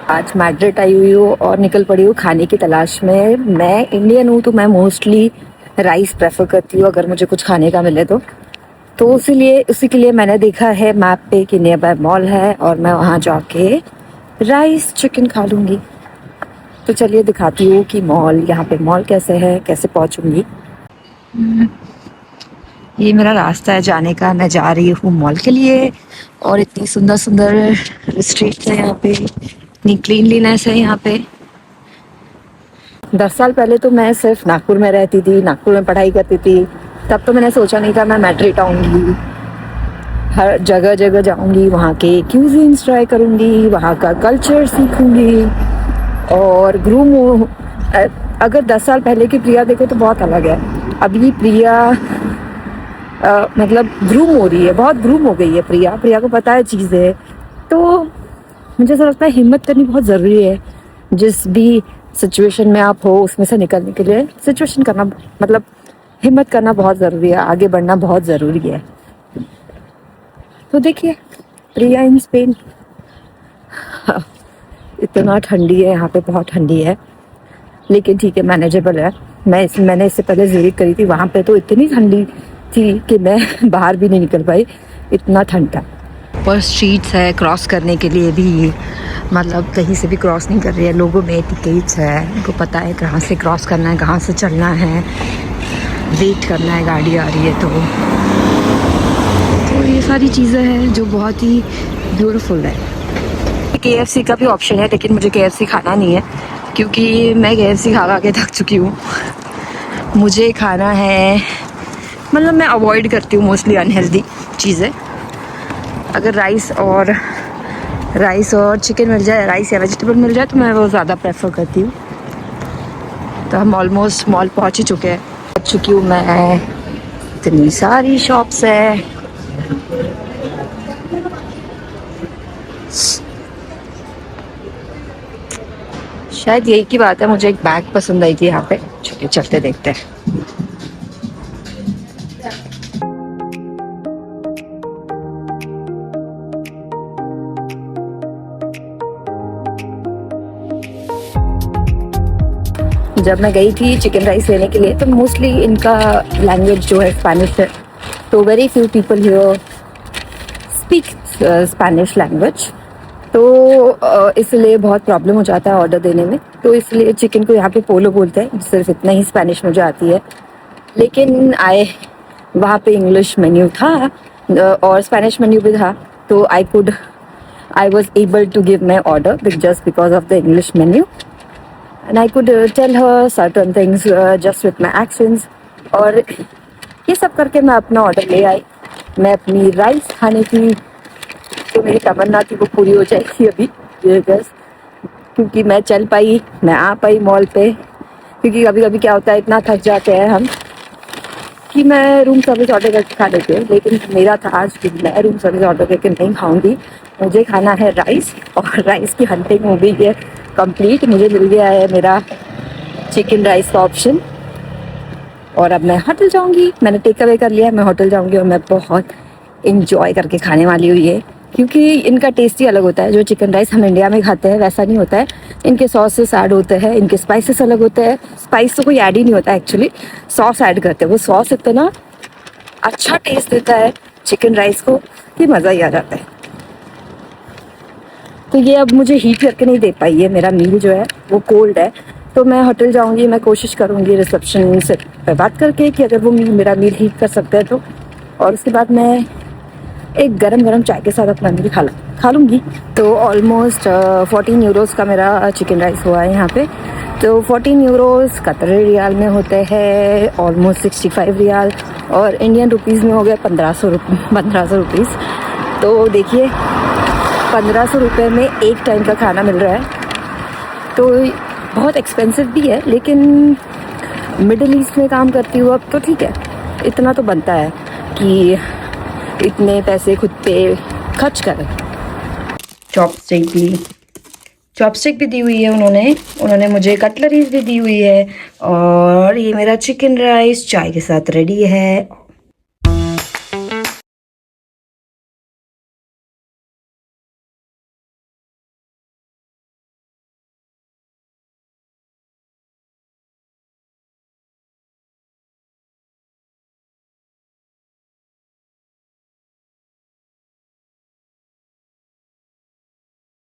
आज मैड्रिड आई हुई हूँ और निकल पड़ी हूँ खाने की तलाश में। मैं इंडियन हूँ तो मैं मोस्टली राइस प्रेफर करती हूँ अगर मुझे कुछ खाने का मिले तो इसीलिए उसी के लिए मैंने देखा है मैप पे कि नियर बाय मॉल है और मैं वहाँ जाके राइस चिकन खा लूँगी। तो चलिए दिखाती हूँ कि मॉल, यहाँ पे मॉल कैसे है, कैसे पहुँचूँगी। ये मेरा रास्ता है जाने का। मैं जा रही हूँ मॉल के लिए और इतनी सुंदर सुंदर स्ट्रीट्स है यहाँ पे, इतनी क्लीनलीनेस है यहाँ पे। 10 साल पहले तो मैं सिर्फ नागपुर में रहती थी, नागपुर में पढ़ाई करती थी। तब तो मैंने सोचा नहीं था मैं मैड्रिड आऊँगी, हर जगह जगह जाऊँगी, वहाँ के क्यूजीन्स ट्राई करूँगी, वहाँ का कल्चर सीखूँगी और ग्रूम। अगर 10 साल पहले की प्रिया देखो तो बहुत अलग है। अभी प्रिया मतलब ग्रूम हो रही है, बहुत ग्रूम हो गई है प्रिया। प्रिया को पता है चीज़ें। तो मुझे ऐसा लगता है हिम्मत करनी बहुत ज़रूरी है। जिस भी सिचुएशन में आप हो उसमें से निकलने के लिए सिचुएशन करना मतलब हिम्मत करना बहुत ज़रूरी है, आगे बढ़ना बहुत ज़रूरी है। तो देखिए प्रिया इन स्पेन। इतना ठंडी है यहाँ पे, बहुत ठंडी है, लेकिन ठीक है, मैनेजेबल है। मैंने इससे पहले ज़रूर करी थी, वहाँ पे तो इतनी ठंडी थी कि मैं बाहर भी नहीं निकल पाई, इतना ठंड था। पर स्ट्रीट्स है क्रॉस करने के लिए भी, मतलब कहीं से भी क्रॉस नहीं कर रही है। लोगों में टिकट्स है, उनको पता है कहाँ से क्रॉस करना है, कहाँ से चलना है, वेट करना है, गाड़ी आ रही है। तो ये सारी चीज़ें हैं जो बहुत ही ब्यूटीफुल है। KFC का भी ऑप्शन है, लेकिन मुझे KFC खाना नहीं है क्योंकि मैं KFC खा के थक चुकी हूँ। मुझे खाना है, मतलब मैं अवॉइड करती हूँ मोस्टली अनहेल्दी चीज़ें। अगर राइस और चिकन मिल जाए, राइस या वेजिटेबल मिल जाए, तो मैं वो ज़्यादा प्रेफर करती हूँ। तो हम ऑलमोस्ट मॉल पहुँच ही चुके हैं। पहुँच चुकी हूँ मैं, इतनी सारी शॉप्स है। शायद यही की बात है, मुझे एक बैग पसंद आई थी यहाँ पे। चलिए चलते देखते हैं। जब मैं गई थी चिकन राइस लेने के लिए तो मोस्टली इनका लैंग्वेज जो है स्पेनिश है, तो very few people here speak Spanish language. तो इसलिए बहुत प्रॉब्लम हो जाता है ऑर्डर देने में। तो इसलिए चिकन को यहाँ पे पोलो बोलते हैं, सिर्फ इतना ही स्पेनिश मुझे आती है। लेकिन वहाँ पे इंग्लिश मेन्यू था और स्पेनिश मेन्यू भी था, तो I was able to give my order just because of the English menu. And I could tell her certain things just with my actions. और ये सब करके मैं अपना ऑर्डर ले आई। मैं अपनी राइस खाने की जो मेरी तमन्ना थी वो पूरी हो जाएगी अभी, क्योंकि मैं चल पाई, मैं आ पाई मॉल पे। क्योंकि कभी कभी क्या होता है, इतना थक जाते हैं हम कि मैं रूम सर्विस ऑर्डर करके खा लेती हूँ। लेकिन मेरा था आज कि मैं रूम सर्विस ऑर्डर करके नहीं खाऊंगी, मुझे खाना है राइस। और राइस की हंटिंग हो गई है कंप्लीट। मुझे मिल गया है मेरा चिकन राइस का ऑप्शन और अब मैं होटल जाऊंगी। मैंने टेक अवे कर लिया है, मैं होटल जाऊंगी और मैं बहुत इंजॉय करके खाने वाली हूँ ये। क्योंकि इनका टेस्ट ही अलग होता है। जो चिकन राइस हम इंडिया में खाते हैं वैसा नहीं होता है। इनके सॉसेस ऐड होते हैं, इनके स्पाइसेस अलग होते हैं। स्पाइस तो कोई ऐड ही नहीं होता एक्चुअली, सॉस ऐड करते हैं। वो सॉस इतना अच्छा टेस्ट देता है चिकन राइस को कि मज़ा ही आ जाता है। तो ये अब मुझे हीट करके नहीं दे पाई है, मेरा मील जो है वो कोल्ड है। तो मैं होटल जाऊंगी, मैं कोशिश करूंगी रिसेप्शन से बात करके कि अगर वो मेरा मील हीट कर सकते हैं तो। और उसके बाद मैं एक गरम चाय के साथ अपना मील खा लूँगी। तो ऑलमोस्ट 14 यूरोज़ का मेरा चिकन राइस हुआ है यहाँ पे। तो 14 यूरोज़ कतरी रियाल में होते हैं ऑलमोस्ट 65 रियाल, और इंडियन रुपीज़ में हो गया 1500 रुपीज़। तो देखिए 1500 रुपये में एक टाइम का खाना मिल रहा है। तो बहुत एक्सपेंसिव भी है, लेकिन मिडिल ईस्ट में काम करती हूँ अब तो ठीक है, इतना तो बनता है कि इतने पैसे खुद पे खर्च करें। चॉपस्टिक भी दी हुई है उन्होंने मुझे कटलरीज भी दी हुई है। और ये मेरा चिकन राइस चाय के साथ रेडी है